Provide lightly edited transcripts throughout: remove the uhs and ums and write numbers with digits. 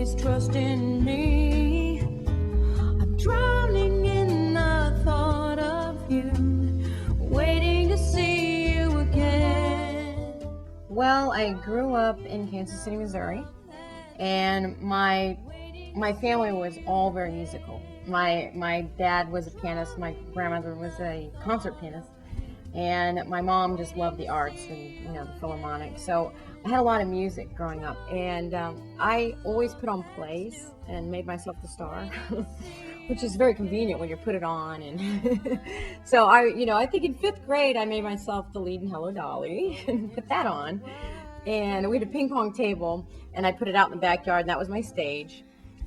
always trust in me. I'm drowning in the thought of you, waiting to see you again. Well, I grew up in Kansas City, Missouri, and my family was all very musical. My dad was a pianist, my grandmother was a concert pianist, and my mom just loved the arts and the Philharmonic. So I had a lot of music growing up, and I always put on plays and made myself the star, which is very convenient when you put it on. And so I think in 5th grade I made myself the lead in Hello Dolly and put that on. And we had a ping pong table, and I put it out in the backyard, and that was my stage.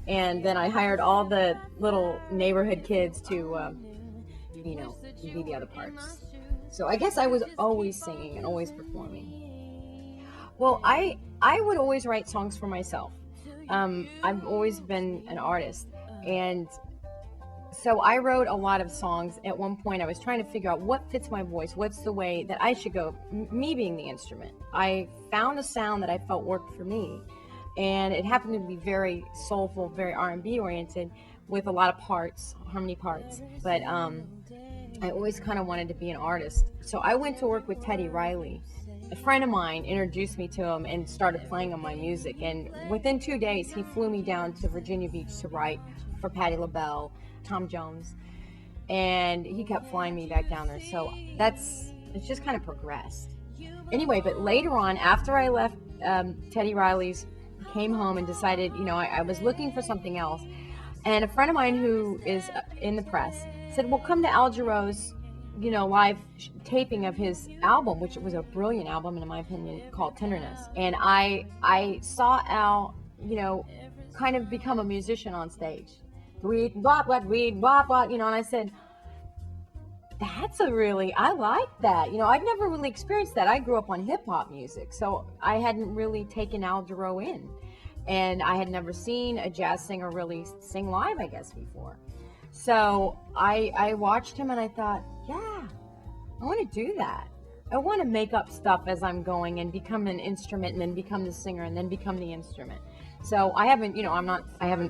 And then I hired all the little neighborhood kids to, be the other parts. So I guess I was always singing and always performing. Well, I would always write songs for myself. I've always been an artist, and so I wrote a lot of songs. At one point, I was trying to figure out what fits my voice, what's the way that I should go, me being the instrument. I found a sound that I felt worked for me, and it happened to be very soulful, very R&B oriented, with a lot of parts, harmony parts. But I always kind of wanted to be an artist. So I went to work with Teddy Riley. A friend of mine introduced me to him and started playing on my music. And within 2 days, he flew me down to Virginia Beach to write for Patti LaBelle, Tom Jones, and he kept flying me back down there. So it's just kind of progressed. Anyway, but later on, after I left Teddy Riley's, came home and decided, I was looking for something else. And a friend of mine who is in the press said, well, come to Al Jarreau's, live taping of his album, which was a brilliant album, in my opinion, called Tenderness. And I saw Al, kind of become a musician on stage. Read, what, and I said, I like that. I'd never really experienced that. I grew up on hip hop music, so I hadn't really taken Al Jarreau in. And I had never seen a jazz singer really sing live, I guess, before. So I watched him and I thought, yeah, I want to do that. I want to make up stuff as I'm going and become an instrument and then become the singer and then become the instrument. So I haven't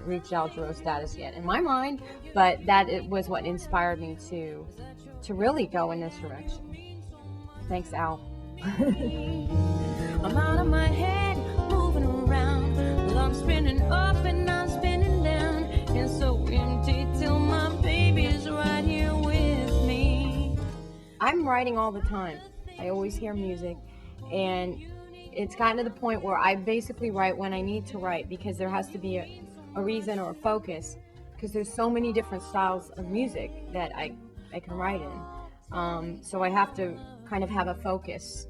reached Al Jarreau status yet in my mind, but it was what inspired me to really go in this direction. Thanks, Al. I'm out of my head, moving around. Well, I'm spinning up and I'm spinning down, and so empty till my baby's right here with me. I'm writing all the time. I always hear music, and it's gotten to the point where I basically write when I need to write, because there has to be a reason or a focus, because there's so many different styles of music that I can write in. So I have to kind of have a focus.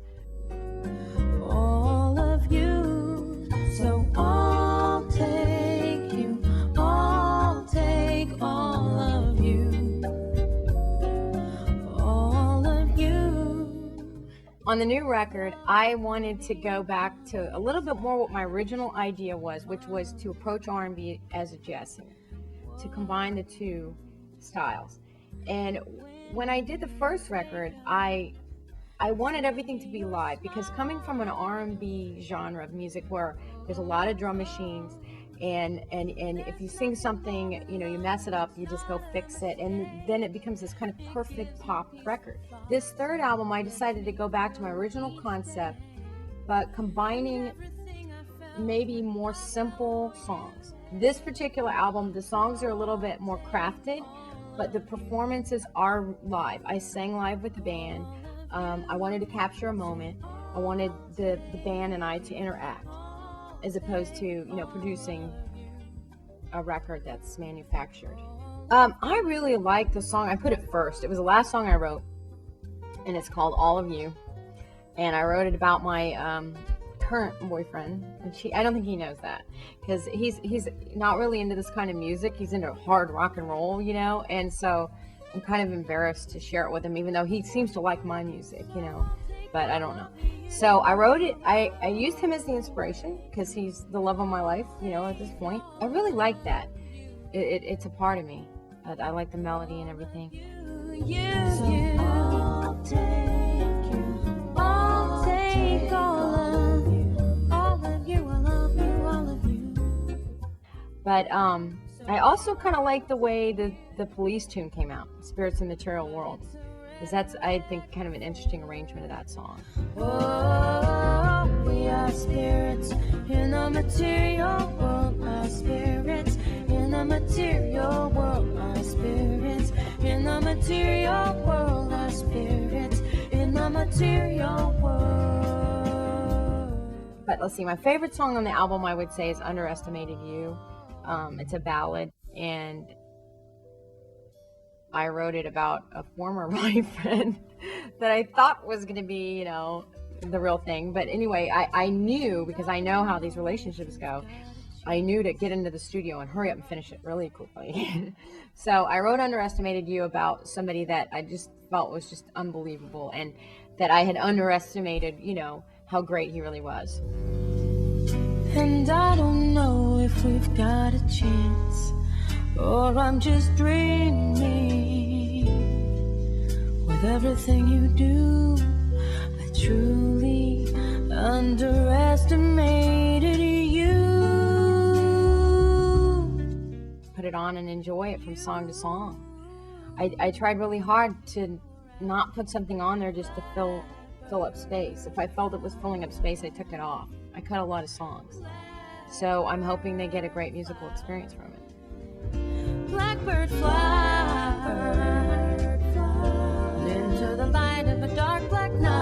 All of you, so I'll take you, I'll take all of you, all of you. On the new record, I wanted to go back to a little bit more what my original idea was, which was to approach R&B as a jazz singer, to combine the two styles. And when I did the first record, I wanted everything to be live, because coming from an R&B genre of music where there's a lot of drum machines, and if you sing something, you mess it up, you just go fix it, and then it becomes this kind of perfect pop record. This third album, I decided to go back to my original concept, but combining maybe more simple songs. This particular album, the songs are a little bit more crafted, but the performances are live. I sang live with the band. I wanted to capture a moment. I wanted the band and I to interact, as opposed to producing a record that's manufactured. I really like the song. I put it first. It was the last song I wrote, and it's called All of You. And I wrote it about my current boyfriend, and I don't think he knows that, because he's not really into this kind of music. He's into hard rock and roll, and so I'm kind of embarrassed to share it with him, even though he seems to like my music, but I don't know. So I wrote it. I used him as the inspiration, because he's the love of my life, at this point. I really like that. It's a part of me. I like the melody and everything. So I'll take you, I'll take all of you, all of you, I love you, all of you. But I also kind of like the way the Police tune came out, Spirits in the Material World, because that's, I think, kind of an interesting arrangement of that song. Oh, we are spirits in the material world. Our spirits in the material world. Our spirits in the material world. Our spirits in the material world. But let's see, my favorite song on the album, I would say, is Underestimated You. It's a ballad, and I wrote it about a former boyfriend that I thought was going to be, the real thing. But anyway, I knew, because I know how these relationships go, I knew to get into the studio and hurry up and finish it really quickly. So I wrote Underestimated You about somebody that I just felt was just unbelievable, and that I had underestimated, how great he really was. And I don't know if we've got a chance, or I'm just dreaming. With everything you do, I truly underestimated you. Put it on and enjoy it from song to song. I tried really hard to not put something on there just to fill up space. If I felt it was filling up space, I took it off. I cut a lot of songs. So I'm hoping they get a great musical experience from it. Blackbird fly into the light of a dark black night.